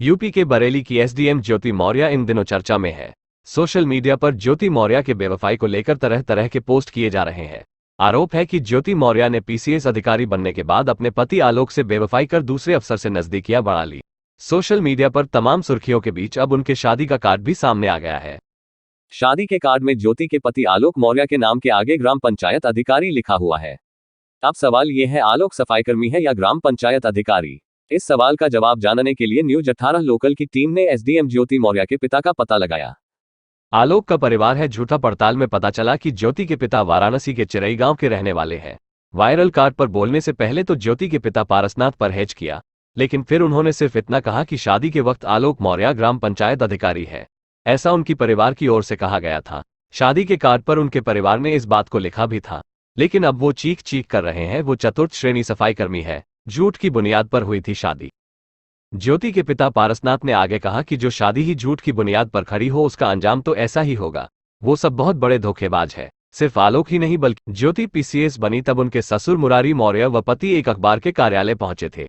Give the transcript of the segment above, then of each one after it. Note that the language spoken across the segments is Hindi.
यूपी के बरेली की एसडीएम ज्योति मौर्य इन दिनों चर्चा में है। सोशल मीडिया पर ज्योति मौर्य के बेवफाई को लेकर तरह तरह के पोस्ट किए जा रहे हैं। आरोप है कि ज्योति मौर्य ने पीसीएस अधिकारी बनने के बाद अपने पति आलोक से बेवफाई कर दूसरे अफसर से नजदीकियां बढ़ा ली। सोशल मीडिया पर तमाम सुर्खियों के बीच अब उनके शादी का कार्ड भी सामने आ गया है। शादी के कार्ड में ज्योति के पति आलोक मौर्य के नाम के आगे ग्राम पंचायत अधिकारी लिखा हुआ है। अब सवाल ये है, आलोक सफाईकर्मी है या ग्राम पंचायत अधिकारी? इस सवाल का जवाब जानने के लिए न्यूज 18 लोकल की टीम ने एसडीएम ज्योति मौर्य के पिता का पता लगाया। आलोक का परिवार है झूठा। पड़ताल में पता चला कि ज्योति के पिता वाराणसी के चिरई गांव के रहने वाले हैं। वायरल कार्ड पर बोलने से पहले तो ज्योति के पिता पारसनाथ परहेज किया, लेकिन फिर उन्होंने सिर्फ इतना कहा कि शादी के वक्त आलोक मौर्य ग्राम पंचायत अधिकारी है। ऐसा उनकी परिवार की ओर से कहा गया था। शादी के कार्ड पर उनके परिवार ने इस बात को लिखा भी था, लेकिन अब वो चीख चीख कर रहे हैं वो चतुर्थ श्रेणी सफाईकर्मी है। झूठ की बुनियाद पर हुई थी शादी। ज्योति के पिता पारसनाथ ने आगे कहा कि जो शादी ही झूठ की बुनियाद पर खड़ी हो उसका अंजाम तो ऐसा ही होगा। वो सब बहुत बड़े धोखेबाज है। सिर्फ आलोक ही नहीं बल्कि ज्योति पीसीएस बनी तब उनके ससुर मुरारी मौर्य व पति एक अखबार के कार्यालय पहुंचे थे।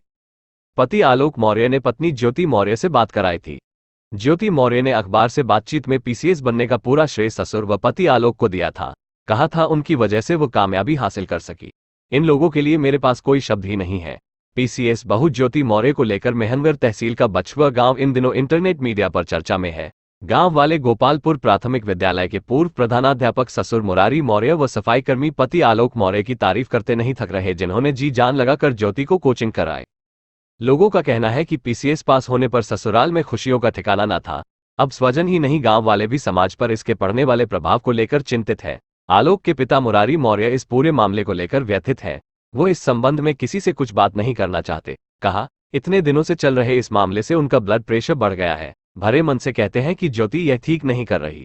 पति आलोक मौर्य ने पत्नी ज्योति मौर्य से बात कराई थी। ज्योति मौर्य ने अखबार से बातचीत में पीसीएस बनने का पूरा श्रेय ससुर व पति आलोक को दिया था। कहा था उनकी वजह से वो कामयाबी हासिल कर सकी। इन लोगों के लिए मेरे पास कोई शब्द ही नहीं है। पीसीएस बहू ज्योति मौर्य को लेकर मेहनवर तहसील का बछुआ गांव इन दिनों इंटरनेट मीडिया पर चर्चा में है। गांव वाले गोपालपुर प्राथमिक विद्यालय के पूर्व प्रधानाध्यापक ससुर मुरारी मौर्य व सफाईकर्मी पति आलोक मौर्य की तारीफ करते नहीं थक रहे, जिन्होंने जी जान लगाकर ज्योति को कोचिंग कराई। लोगों का कहना है कि पीसीएस पास होने पर ससुराल में खुशियों का ठिकाना न था। अब स्वजन ही नहीं, गांव वाले भी समाज पर इसके पड़ने वाले प्रभाव को लेकर चिंतित है। आलोक के पिता मुरारी मौर्य इस पूरे मामले को लेकर व्यथित है। वो इस संबंध में किसी से कुछ बात नहीं करना चाहते। कहा, इतने दिनों से चल रहे इस मामले से उनका ब्लड प्रेशर बढ़ गया है। भरे मन से कहते हैं कि ज्योति यह ठीक नहीं कर रही।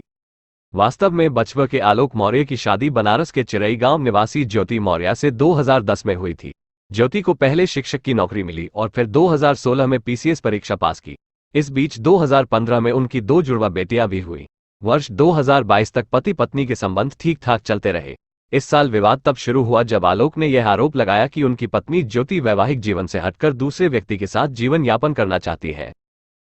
वास्तव में बछुआ के आलोक मौर्य की शादी बनारस के चिरई गांव निवासी ज्योति मौर्य से 2010 में हुई थी। ज्योति को पहले शिक्षक की नौकरी मिली और फिर 2016 में पीसीएस परीक्षा पास की। इस बीच 2015 में उनकी 2 जुड़वा बेटियां भी हुई। वर्ष 2022 तक पति पत्नी के संबंध ठीक ठाक चलते रहे। इस साल विवाद तब शुरू हुआ जब आलोक ने यह आरोप लगाया कि उनकी पत्नी ज्योति वैवाहिक जीवन से हटकर दूसरे व्यक्ति के साथ जीवन यापन करना चाहती है।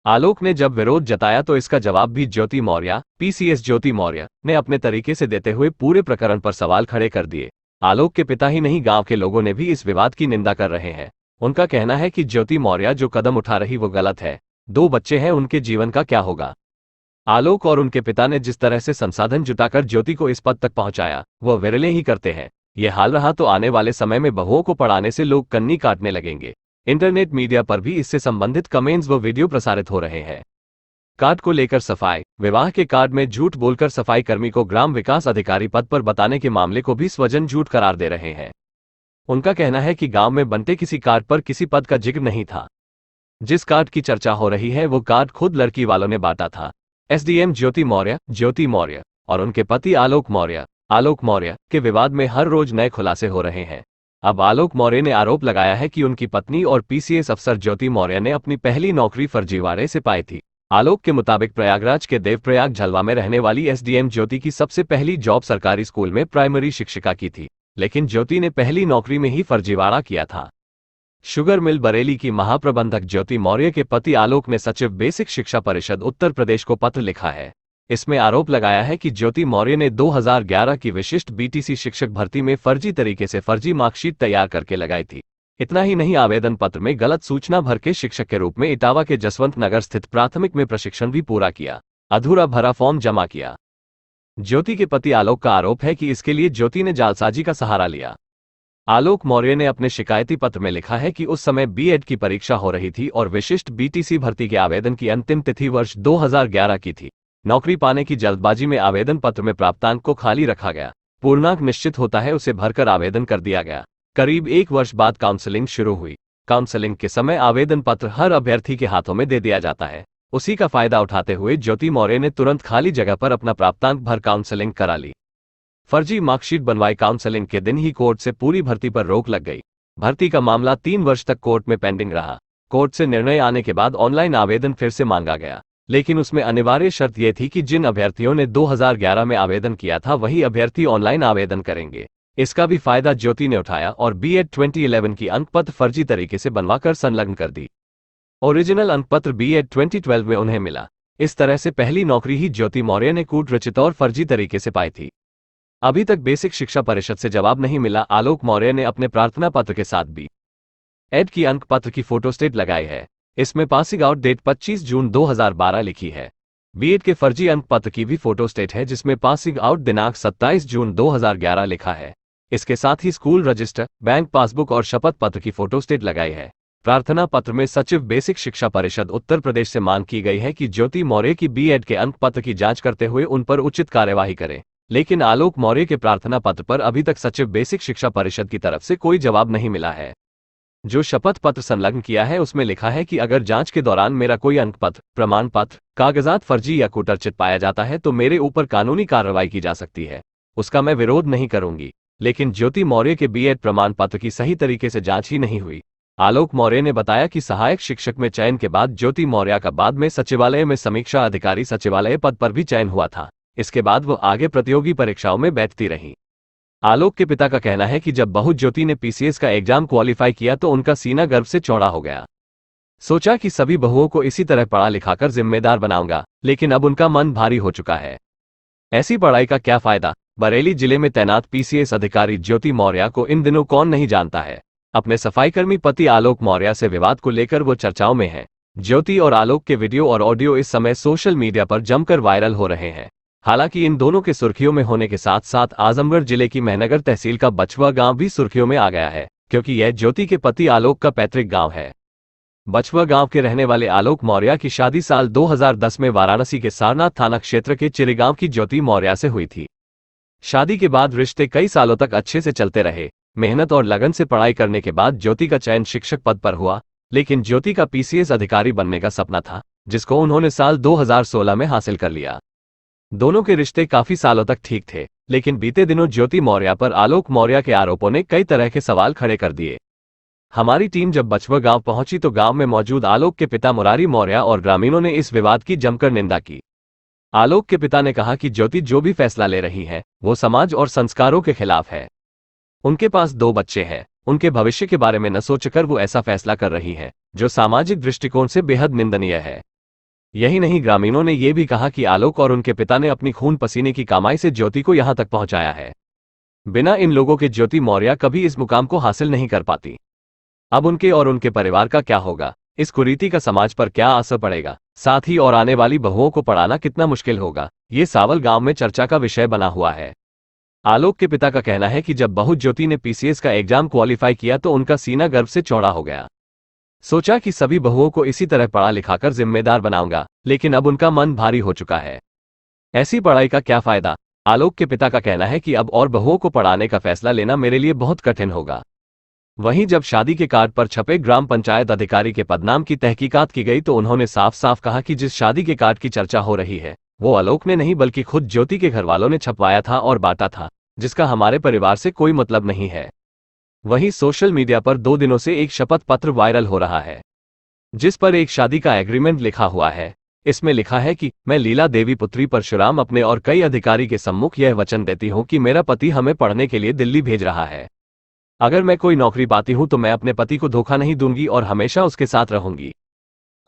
आलोक ने जब विरोध जताया तो इसका जवाब भी ज्योति मौर्य, पीसीएस ज्योति मौर्य, ने अपने तरीके से देते हुए पूरे प्रकरण पर सवाल खड़े कर दिए। आलोक के पिता ही नहीं, गांव के लोगों ने भी इस विवाद की निंदा कर रहे हैं। उनका कहना है कि ज्योति मौर्य जो कदम उठा रही वो गलत है। 2 बच्चे हैं, उनके जीवन का क्या होगा? आलोक और उनके पिता ने जिस तरह से संसाधन जुटाकर ज्योति को इस पद तक पहुंचाया वह विरले ही करते हैं। यह हाल रहा तो आने वाले समय में बहुओं को पढ़ाने से लोग कन्नी काटने लगेंगे। इंटरनेट मीडिया पर भी इससे संबंधित कमेंट्स व वीडियो प्रसारित हो रहे हैं। कार्ड को लेकर सफाई। विवाह के कार्ड में झूठ बोलकर सफाई कर्मी को ग्राम विकास अधिकारी पद पर बताने के मामले को भी स्वजन झूठ करार दे रहे हैं। उनका कहना है कि गांव में बनते किसी कार्ड पर किसी पद का जिक्र नहीं था। जिस कार्ड की चर्चा हो रही है वो कार्ड खुद लड़की वालों ने बांटा था। एसडीएम ज्योति मौर्य और उनके पति आलोक मौर्य के विवाद में हर रोज नए खुलासे हो रहे हैं। अब आलोक मौर्य ने आरोप लगाया है कि उनकी पत्नी और पीसीएस अफसर ज्योति मौर्य ने अपनी पहली नौकरी फर्जीवाड़े से पाई थी। आलोक के मुताबिक प्रयागराज के देवप्रयाग झलवा में रहने वाली एसडीएम ज्योति की सबसे पहली जॉब सरकारी स्कूल में प्राइमरी शिक्षिका की थी, लेकिन ज्योति ने पहली नौकरी में ही फर्जीवाड़ा किया था। शुगर मिल बरेली की महाप्रबंधक ज्योति मौर्य के पति आलोक ने सचिव बेसिक शिक्षा परिषद उत्तर प्रदेश को पत्र लिखा है। इसमें आरोप लगाया है कि ज्योति मौर्य ने 2011 की विशिष्ट बीटीसी शिक्षक भर्ती में फर्जी तरीके से फर्जी मार्कशीट तैयार करके लगाई थी। इतना ही नहीं, आवेदन पत्र में गलत सूचना भर के शिक्षक के रूप में इटावा के जसवंत नगर स्थित प्राथमिक में प्रशिक्षण भी पूरा किया, अधूरा भरा फॉर्म जमा किया। ज्योति के पति आलोक का आरोप है कि इसके लिए ज्योति ने जालसाजी का सहारा लिया। आलोक मौर्य ने अपने शिकायती पत्र में लिखा है कि उस समय बीएड की परीक्षा हो रही थी और विशिष्ट बीटीसी भर्ती के आवेदन की अंतिम तिथि वर्ष 2011 की थी। नौकरी पाने की जल्दबाजी में आवेदन पत्र में प्राप्तांक को खाली रखा गया। पूर्णांक निश्चित होता है, उसे भरकर आवेदन कर दिया गया। करीब 1 वर्ष बाद काउंसलिंग शुरू हुई। काउंसलिंग के समय आवेदन पत्र हर अभ्यर्थी के हाथों में दे दिया जाता है। उसी का फायदा उठाते हुए ज्योति मौर्य ने तुरंत खाली जगह पर अपना प्राप्तांक भर काउंसलिंग करा ली। फर्जी मार्कशीट बनवाई। काउंसलिंग के दिन ही कोर्ट से पूरी भर्ती पर रोक लग गई। भर्ती का मामला 3 वर्ष तक कोर्ट में पेंडिंग रहा। कोर्ट से निर्णय आने के बाद ऑनलाइन आवेदन फिर से मांगा गया, लेकिन उसमें अनिवार्य शर्त यह थी कि जिन अभ्यर्थियों ने 2011 में आवेदन किया था वही अभ्यर्थी ऑनलाइन आवेदन करेंगे। इसका भी फायदा ज्योति ने उठाया और बीएड 2011 की अंकपत्र फर्जी तरीके से बनवाकर संलग्न कर दी। ओरिजिनल अंकपत्र बीएड 2012 में उन्हें मिला। इस तरह से पहली नौकरी ही ज्योति मौर्य ने कूट रचित और फर्जी तरीके से पाई थी। अभी तक बेसिक शिक्षा परिषद से जवाब नहीं मिला। आलोक मौर्य ने अपने प्रार्थना पत्र के साथ बीएड की अंकपत्र की फोटोस्टेट लगाई है। इसमें पासिंग आउट डेट 25 जून 2012 लिखी है। बीएड के फर्जी अंकपत्र की भी फोटोस्टेट है जिसमें पासिंग आउट दिनांक 27 जून 2011 लिखा है। इसके साथ ही स्कूल रजिस्टर, बैंक पासबुक और शपथ पत्र की फोटोस्टेट लगाई है। प्रार्थना पत्र में सचिव बेसिक शिक्षा परिषद उत्तर प्रदेश से मांग की गई है कि ज्योति मौर्य की बीएड के अंकपत्र की जांच करते हुए उन पर उचित कार्यवाही करें। लेकिन आलोक मौर्य के प्रार्थना पत्र पर अभी तक सचिव बेसिक शिक्षा परिषद की तरफ से कोई जवाब नहीं मिला है। जो शपथ पत्र संलग्न किया है उसमें लिखा है कि अगर जांच के दौरान मेरा कोई अंकपत्र, प्रमाण पत्र, कागजात फर्जी या कुटर्चित पाया जाता है तो मेरे ऊपर कानूनी कार्रवाई की जा सकती है। उसका मैं विरोध नहीं करूंगी। लेकिन ज्योति मौर्य के बीएड प्रमाण पत्र की सही तरीके से जांच ही नहीं हुई। आलोक मौर्य ने बताया कि सहायक शिक्षक में चयन के बाद ज्योति मौर्य का बाद में सचिवालय में समीक्षा अधिकारी सचिवालय पद पर भी चयन हुआ था। इसके बाद वो आगे प्रतियोगी परीक्षाओं में बैठती रही। आलोक के पिता का कहना है कि जब बहू ज्योति ने पीसीएस का एग्जाम क्वालिफाई किया तो उनका सीना गर्व से चौड़ा हो गया। सोचा कि सभी बहुओं को इसी तरह पढ़ा लिखाकर जिम्मेदार बनाऊंगा, लेकिन अब उनका मन भारी हो चुका है। ऐसी पढ़ाई का क्या फायदा। बरेली जिले में तैनात पीसीएस अधिकारी ज्योति मौर्य को इन दिनों कौन नहीं जानता है। अपने सफाईकर्मी पति आलोक मौर्य से विवाद को लेकर वो चर्चाओं में है। ज्योति और आलोक के वीडियो और ऑडियो इस समय सोशल मीडिया पर जमकर वायरल हो रहे हैं। हालांकि इन दोनों के सुर्खियों में होने के साथ साथ आजमगढ़ जिले की मेहनगर तहसील का बछुआ गांव भी सुर्खियों में आ गया है, क्योंकि यह ज्योति के पति आलोक का पैतृक गांव है। बछुआ गांव के रहने वाले आलोक मौर्य की शादी साल 2010 में वाराणसी के सारनाथ थाना क्षेत्र के चिरीगांव की ज्योति मौर्य से हुई थी। शादी के बाद रिश्ते कई सालों तक अच्छे से चलते रहे। मेहनत और लगन से पढ़ाई करने के बाद ज्योति का चयन शिक्षक पद पर हुआ। लेकिन ज्योति का पीसीएस अधिकारी बनने का सपना था, जिसको उन्होंने साल 2016 में हासिल कर लिया। दोनों के रिश्ते काफी सालों तक ठीक थे, लेकिन बीते दिनों ज्योति मौर्य पर आलोक मौर्य के आरोपों ने कई तरह के सवाल खड़े कर दिए। हमारी टीम जब बछुआ गांव पहुंची तो गांव में मौजूद आलोक के पिता मुरारी मौर्य और ग्रामीणों ने इस विवाद की जमकर निंदा की। आलोक के पिता ने कहा कि ज्योति जो भी फैसला ले रही है वो समाज और संस्कारों के खिलाफ है। उनके पास 2 बच्चे हैं, उनके भविष्य के बारे में न सोचकर वो ऐसा फैसला कर रही है जो सामाजिक दृष्टिकोण से बेहद निंदनीय है। यही नहीं, ग्रामीणों ने यह भी कहा कि आलोक और उनके पिता ने अपनी खून पसीने की कमाई से ज्योति को यहां तक पहुंचाया है। बिना इन लोगों के ज्योति मौर्य कभी इस मुकाम को हासिल नहीं कर पाती। अब उनके और उनके परिवार का क्या होगा। इस कुरीति का समाज पर क्या असर पड़ेगा, साथ ही और आने वाली बहुओं को पढ़ाना कितना मुश्किल होगा, ये सावल गांव में चर्चा का विषय बना हुआ है। आलोक के पिता का कहना है कि जब बहू ज्योति ने पीसीएस का एग्जाम क्वालिफाई किया तो उनका सीना गर्व से चौड़ा हो गया। सोचा कि सभी बहुओं को इसी तरह पढ़ा लिखाकर जिम्मेदार बनाऊंगा, लेकिन अब उनका मन भारी हो चुका है। ऐसी पढ़ाई का क्या फायदा। आलोक के पिता का कहना है कि अब और बहुओं को पढ़ाने का फैसला लेना मेरे लिए बहुत कठिन होगा। वहीं जब शादी के कार्ड पर छपे ग्राम पंचायत अधिकारी के पदनाम की तहकीकात की गई तो उन्होंने साफ साफ कहा कि जिस शादी के कार्ड की चर्चा हो रही है वो आलोक ने नहीं बल्कि खुद ज्योति के घरवालों ने छपवाया था और बांटा था, जिसका हमारे परिवार से कोई मतलब नहीं है। वहीं सोशल मीडिया पर 2 दिनों से एक शपथ पत्र वायरल हो रहा है, जिस पर एक शादी का एग्रीमेंट लिखा हुआ है। इसमें लिखा है कि मैं लीला देवी पुत्री परशुराम अपने और कई अधिकारी के सम्मुख यह वचन देती हूं कि मेरा पति हमें पढ़ने के लिए दिल्ली भेज रहा है। अगर मैं कोई नौकरी पाती हूं तो मैं अपने पति को धोखा नहीं दूंगी और हमेशा उसके साथ रहूंगी।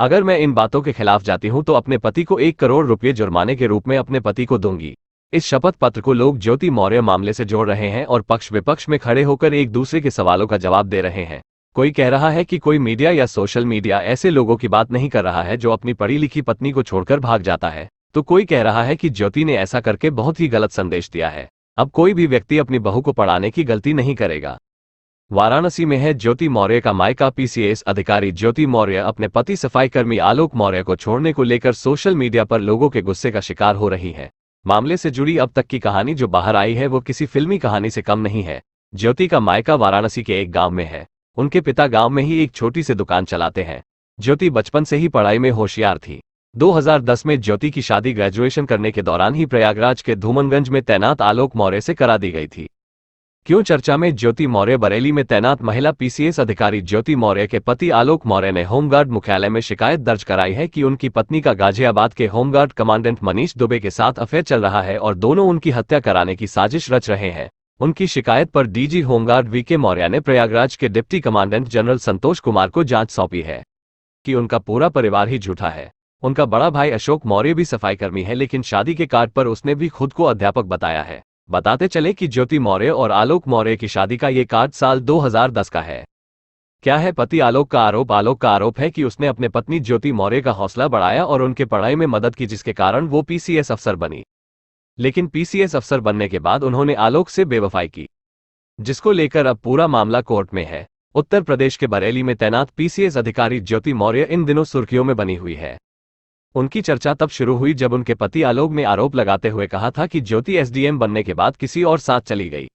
अगर मैं इन बातों के खिलाफ जाती हूं तो अपने पति को 1 करोड़ रुपये जुर्माने के रूप में अपने पति को दूंगी। इस शपथ पत्र को लोग ज्योति मौर्य मामले से जोड़ रहे हैं और पक्ष विपक्ष में खड़े होकर एक दूसरे के सवालों का जवाब दे रहे हैं। कोई कह रहा है कि कोई मीडिया या सोशल मीडिया ऐसे लोगों की बात नहीं कर रहा है जो अपनी पढ़ी लिखी पत्नी को छोड़कर भाग जाता है, तो कोई कह रहा है कि ज्योति ने ऐसा करके बहुत ही गलत संदेश दिया है। अब कोई भी व्यक्ति अपनी बहू को पढ़ाने की गलती नहीं करेगा। वाराणसी में है ज्योति मौर्य का मायका। पीसीएस अधिकारी ज्योति मौर्य अपने पति सफाईकर्मी आलोक मौर्य को छोड़ने को लेकर सोशल मीडिया पर लोगों के गुस्से का शिकार हो रही है। मामले से जुड़ी अब तक की कहानी जो बाहर आई है वो किसी फिल्मी कहानी से कम नहीं है। ज्योति का मायका वाराणसी के एक गांव में है। उनके पिता गांव में ही एक छोटी सी दुकान चलाते हैं। ज्योति बचपन से ही पढ़ाई में होशियार थी। 2010 में ज्योति की शादी ग्रेजुएशन करने के दौरान ही प्रयागराज के धूमनगंज में तैनात आलोक मौर्य से करा दी गई थी। क्यों चर्चा में ज्योति मौर्य। बरेली में तैनात महिला पीसीएस अधिकारी ज्योति मौर्य के पति आलोक मौर्य ने होमगार्ड मुख्यालय में शिकायत दर्ज कराई है कि उनकी पत्नी का गाजियाबाद के होमगार्ड कमांडेंट मनीष दुबे के साथ अफेयर चल रहा है और दोनों उनकी हत्या कराने की साजिश रच रहे हैं। उनकी शिकायत पर डीजी होमगार्ड वीके मौर्य ने प्रयागराज के deputy commandant general Santosh Kumar को जांच सौंपी है। कि उनका पूरा परिवार ही झूठा है। उनका बड़ा भाई अशोक मौर्य भी सफाई कर्मी है, लेकिन शादी के कार्ड पर उसने भी खुद को अध्यापक बताया है। बताते चले कि ज्योति मौर्य और आलोक मौर्य की शादी का ये कार्ड साल 2010 का है। क्या है पति आलोक का आरोप? आलोक का आरोप है कि उसने अपने पत्नी ज्योति मौर्य का हौसला बढ़ाया और उनके पढ़ाई में मदद की, जिसके कारण वो पीसीएस अफसर बनी। लेकिन पीसीएस अफसर बनने के बाद उन्होंने आलोक से बेवफाई की, जिसको लेकर अब पूरा मामला कोर्ट में है। उत्तर प्रदेश के बरेली में तैनात पीसीएस अधिकारी ज्योति मौर्य इन दिनों सुर्खियों में बनी हुई है। उनकी चर्चा तब शुरू हुई जब उनके पति आलोक ने आरोप लगाते हुए कहा था कि ज्योति एसडीएम बनने के बाद किसी और साथ चली गई।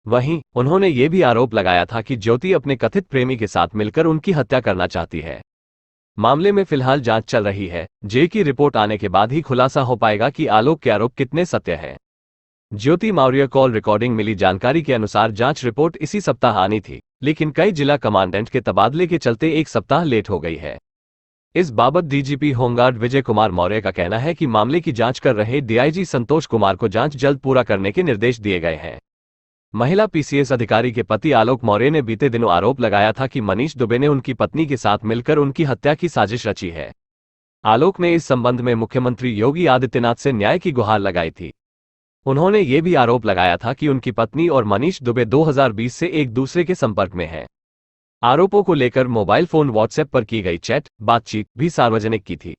वहीं उन्होंने ये भी आरोप लगाया था कि ज्योति अपने कथित प्रेमी के साथ मिलकर उनकी हत्या करना चाहती है। मामले में फिलहाल जांच चल रही है। जे की रिपोर्ट आने के बाद ही खुलासा हो पाएगा कि आलोक के आरोप कितने सत्य हैं। ज्योति मौर्य कॉल रिकॉर्डिंग मिली जानकारी के अनुसार जांच रिपोर्ट इसी सप्ताह आनी थी, लेकिन कई जिला कमांडेंट के तबादले के चलते एक सप्ताह लेट हो गई है। इस बाबत डीजीपी होमगार्ड विजय कुमार मौर्य का कहना है कि मामले की जांच कर रहे डीआईजी संतोष कुमार को जांच जल्द पूरा करने के निर्देश दिए गए हैं। महिला पीसीएस अधिकारी के पति आलोक मौर्य ने बीते दिनों आरोप लगाया था कि मनीष दुबे ने उनकी पत्नी के साथ मिलकर उनकी हत्या की साजिश रची है। आलोक ने इस संबंध में मुख्यमंत्री योगी आदित्यनाथ से न्याय की गुहार लगाई थी। उन्होंने ये भी आरोप लगाया था कि उनकी पत्नी और मनीष दुबे 2020 से एक दूसरे के संपर्क में हैं। आरोपों को लेकर मोबाइल फोन व्हाट्सएप पर की गई बातचीत भी सार्वजनिक की थी।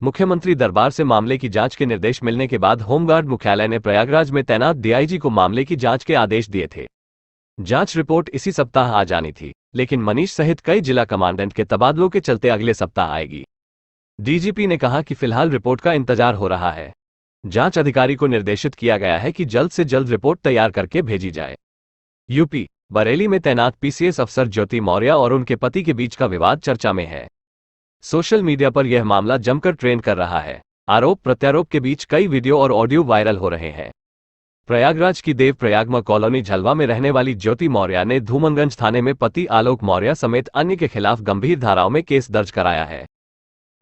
मुख्यमंत्री दरबार से मामले की जांच के निर्देश मिलने के बाद होमगार्ड मुख्यालय ने प्रयागराज में तैनात डीआईजी को मामले की जांच के आदेश दिए थे। जांच रिपोर्ट इसी सप्ताह आ जानी थी, लेकिन मनीष सहित कई जिला कमांडेंट के तबादलों के चलते अगले सप्ताह आएगी। डीजीपी ने कहा कि फिलहाल रिपोर्ट का इंतजार हो रहा है। जांच अधिकारी को निर्देशित किया गया है कि जल्द से जल्द रिपोर्ट तैयार करके भेजी जाए। यूपी बरेली में तैनात पीसीएस अफसर ज्योति मौर्य और उनके पति के बीच का विवाद चर्चा में है। सोशल मीडिया पर यह मामला जमकर ट्रेंड कर रहा है। आरोप प्रत्यारोप के बीच कई वीडियो और ऑडियो वायरल हो रहे हैं। प्रयागराज की देव प्रयागमा कॉलोनी झलवा में रहने वाली ज्योति मौर्य ने धूमनगंज थाने में पति आलोक मौर्य समेत अन्य के खिलाफ गंभीर धाराओं में केस दर्ज कराया है।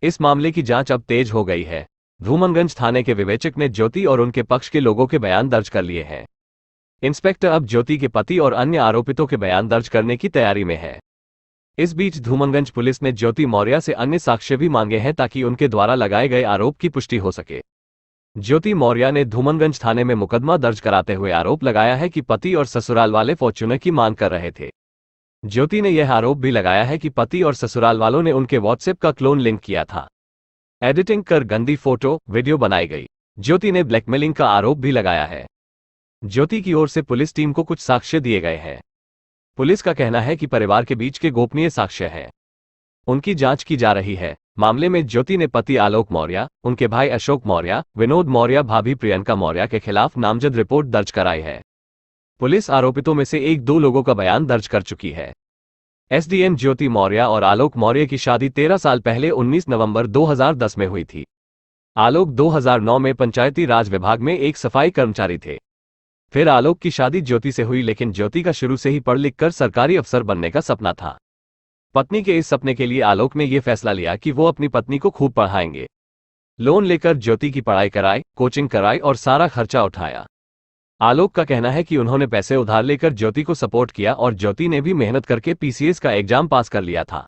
इस मामले की जांच अब तेज हो गई है। धूमनगंज थाने के विवेचक ने ज्योति और उनके पक्ष के लोगों के बयान दर्ज कर लिए हैं। इंस्पेक्टर अब ज्योति के पति और अन्य आरोपितों के बयान दर्ज करने की तैयारी में है। इस बीच धूमनगंज पुलिस ने ज्योति मौर्य से अन्य साक्ष्य भी मांगे हैं ताकि उनके द्वारा लगाए गए आरोप की पुष्टि हो सके। ज्योति मौर्य ने धूमनगंज थाने में मुकदमा दर्ज कराते हुए आरोप लगाया है कि पति और ससुराल वाले फॉर्च्यूनर की मांग कर रहे थे। ज्योति ने यह आरोप भी लगाया है कि पति और ससुराल वालों ने उनके व्हाट्सएप का क्लोन लिंक किया था। एडिटिंग कर गंदी फोटो वीडियो बनाई गई। ज्योति ने ब्लैकमेलिंग का आरोप भी लगाया है। ज्योति की ओर से पुलिस टीम को कुछ साक्ष्य दिए गए हैं। पुलिस का कहना है कि परिवार के बीच के गोपनीय साक्ष्य हैं, उनकी जांच की जा रही है। मामले में ज्योति ने पति आलोक मौर्य, उनके भाई अशोक मौर्य, विनोद मौर्य, भाभी प्रियंका मौर्य के खिलाफ नामजद रिपोर्ट दर्ज कराई है। पुलिस आरोपितों में से 1-2 लोगों का बयान दर्ज कर चुकी है। एसडीएम ज्योति मौर्य और आलोक मौर्य की शादी 13 साल पहले 19 नवंबर 2010 में हुई थी। आलोक 2009 में पंचायती राज विभाग में एक सफाई कर्मचारी थे। फिर आलोक की शादी ज्योति से हुई, लेकिन ज्योति का शुरू से ही पढ़ लिख कर सरकारी अफसर बनने का सपना था। पत्नी के इस सपने के लिए आलोक ने यह फैसला लिया कि वो अपनी पत्नी को खूब पढ़ाएंगे। लोन लेकर ज्योति की पढ़ाई कराई, कोचिंग कराई और सारा खर्चा उठाया। आलोक का कहना है कि उन्होंने पैसे उधार लेकर ज्योति को सपोर्ट किया और ज्योति ने भी मेहनत करके पीसीएस का एग्जाम पास कर लिया था।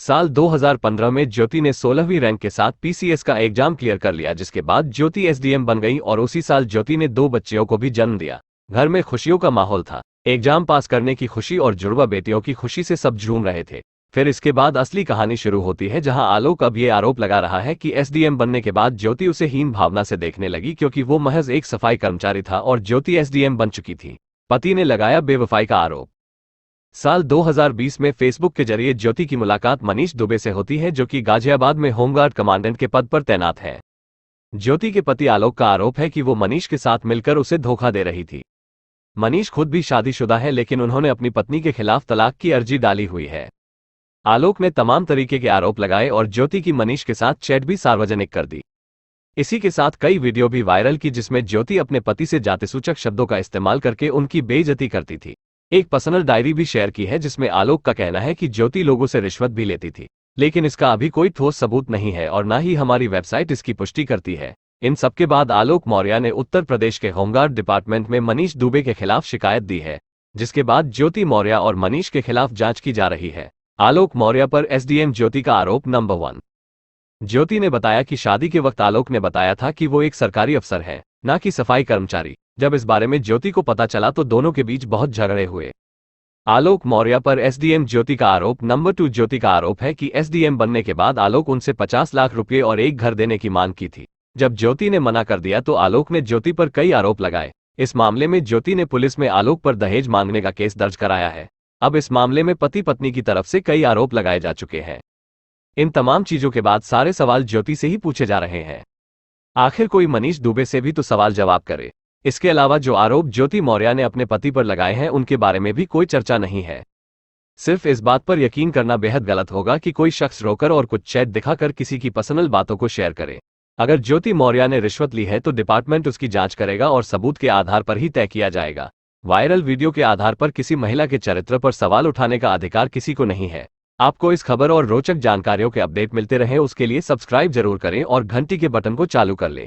साल 2015 में ज्योति ने 16वीं रैंक के साथ पीसीएस का एग्जाम क्लियर कर लिया, जिसके बाद ज्योति एसडीएम बन गई और उसी साल ज्योति ने 2 बच्चियों को भी जन्म दिया। घर में खुशियों का माहौल था। एग्जाम पास करने की खुशी और जुड़वा बेटियों की खुशी से सब झूम रहे थे। फिर इसके बाद असली कहानी शुरू होती है, जहां आलोक अब ये आरोप लगा रहा है कि एसडीएम बनने के बाद ज्योति उसे हीन भावना से देखने लगी, क्योंकि वो महज एक सफाई कर्मचारी था और ज्योति एसडीएम बन चुकी थी। पति ने लगाया बेवफाई का आरोप। साल 2020 में फेसबुक के जरिए ज्योति की मुलाकात मनीष दुबे से होती है, जो कि गाजियाबाद में होमगार्ड कमांडेंट के पद पर तैनात है। ज्योति के पति आलोक का आरोप है कि वो मनीष के साथ मिलकर उसे धोखा दे रही थी। मनीष खुद भी शादीशुदा है, लेकिन उन्होंने अपनी पत्नी के खिलाफ तलाक की अर्जी डाली हुई है। आलोक ने तमाम तरीके के आरोप लगाए और ज्योति की मनीष के साथ चैट भी सार्वजनिक कर दी। इसी के साथ कई वीडियो भी वायरल की, जिसमें ज्योति अपने पति से जातिसूचक शब्दों का इस्तेमाल करके उनकी बेइज्जती करती थी। एक पर्सनल डायरी भी शेयर की है, जिसमें आलोक का कहना है कि ज्योति लोगों से रिश्वत भी लेती थी, लेकिन इसका अभी कोई ठोस सबूत नहीं है और न ही हमारी वेबसाइट इसकी पुष्टि करती है। इन सबके बाद आलोक मौर्य ने उत्तर प्रदेश के होमगार्ड डिपार्टमेंट में मनीष दुबे के खिलाफ शिकायत दी है, जिसके बाद ज्योति मौर्य और मनीष के खिलाफ जांच की जा रही है। आलोक मौर्य पर एसडीएम ज्योति का आरोप नंबर 1। ज्योति ने बताया कि शादी के वक्त आलोक ने बताया था कि वो एक सरकारी अफसर है, ना कि सफाई कर्मचारी। जब इस बारे में ज्योति को पता चला तो दोनों के बीच बहुत झगड़े हुए। आलोक मौर्य पर एसडीएम ज्योति का आरोप नंबर 2। ज्योति का आरोप है कि एसडीएम बनने के बाद आलोक उनसे 50 लाख रुपए और एक घर देने की मांग की थी। जब ज्योति ने मना कर दिया तो आलोक ने ज्योति पर कई आरोप लगाए। इस मामले में ज्योति ने पुलिस में आलोक पर दहेज मांगने का केस दर्ज कराया है। अब इस मामले में पति पत्नी की तरफ से कई आरोप लगाए जा चुके हैं। इन तमाम चीजों के बाद सारे सवाल ज्योति से ही पूछे जा रहे हैं। आखिर कोई मनीष दुबे से भी तो सवाल जवाब करे। इसके अलावा जो आरोप ज्योति मौर्य ने अपने पति पर लगाए हैं उनके बारे में भी कोई चर्चा नहीं है। सिर्फ इस बात पर यकीन करना बेहद गलत होगा कि कोई शख्स रोकर और कुछ चैट दिखाकर किसी की पर्सनल बातों को शेयर करे। अगर ज्योति मौर्य ने रिश्वत ली है तो डिपार्टमेंट उसकी जांच करेगा और सबूत के आधार पर ही तय किया जाएगा। वायरल वीडियो के आधार पर किसी महिला के चरित्र पर सवाल उठाने का अधिकार किसी को नहीं है। आपको इस खबर और रोचक जानकारियों के अपडेट मिलते रहे उसके लिए सब्सक्राइब जरूर करें और घंटी के बटन को चालू कर लें।